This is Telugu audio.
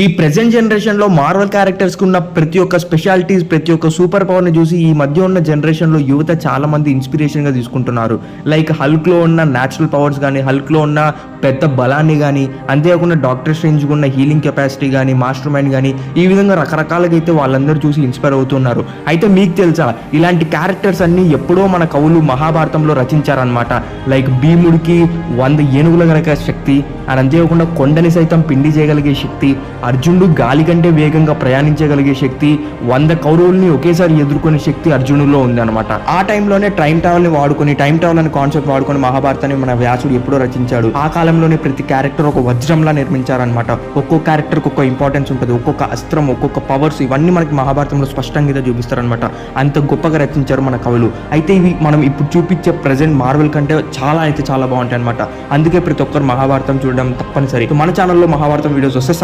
ఈ ప్రెసెంట్ జనరేషన్ లో మార్వల్ క్యారెక్టర్స్ కు ఉన్న ప్రతి ఒక్క స్పెషాలిటీస్, ప్రతి ఒక్క సూపర్ పవర్ ని చూసి ఈ మధ్య ఉన్న జనరేషన్ లో యువత చాలా మంది ఇన్స్పిరేషన్ గా తీసుకుంటున్నారు. లైక్ హల్క్ లో ఉన్న న్యాచురల్ పవర్స్ కానీ, హల్క్ లో ఉన్న పెద్ద బలాన్ని కానీ, అంతేకాకుండా డాక్టర్ స్ట్రేంజ్ ఉన్న హీలింగ్ కెపాసిటీ కానీ, మాస్టర్ మైండ్ కానీ, ఈ విధంగా రకరకాలుగా అయితే వాళ్ళందరూ చూసి ఇన్స్పైర్ అవుతున్నారు. అయితే మీకు తెలుసా, ఇలాంటి క్యారెక్టర్స్ అన్ని ఎప్పుడో మన కవులు మహాభారతంలో రచించారనమాట. లైక్ భీముడికి 100 ఏనుగుల గనక శక్తి, అని అంతేకాకుండా కొండని సైతం పిండి చేయగలిగే శక్తి, అర్జునుడు గాలి కంటే వేగంగా ప్రయాణించగలిగే శక్తి, 100 కౌరవుల్ని ఒకేసారి ఎదుర్కొనే శక్తి అర్జునుడిలో ఉంది అనమాట. ఆ టైంలోనే టైం ట్రావెల్ ని వాడుకొని, టైం ట్రావెల్ అనే కాన్సెప్ట్ వాడుకొని మహాభారతాన్ని మన వ్యాసుడు ఎప్పుడో రచించాడు. ఆ కాలంలోనే ప్రతి క్యారెక్టర్ ఒక వజ్రంలా నిర్మించారనమాట. ఒక్కొక్క క్యారెక్టర్ ఒక్కొక్క ఇంపార్టెన్స్ ఉంటుంది, ఒక్కొక్క అస్త్రం, ఒక్కొక్క పవర్స్, ఇవన్నీ మనకి మహాభారతంలో స్పష్టంగా చూపిస్తారనమాట. అంత గొప్పగా రచించారు మన కవులు. అయితే ఇవి మనం ఇప్పుడు చూపించే ప్రెసెంట్ మార్వెల్ కంటే చాలా బాగుంటాయి అనమాట. అందుకే ప్రతి ఒక్కరు మహాభారతం చూడడం తప్పనిసరి. మన ఛానల్లో మహాభారతం వీడియోస్ వస్తే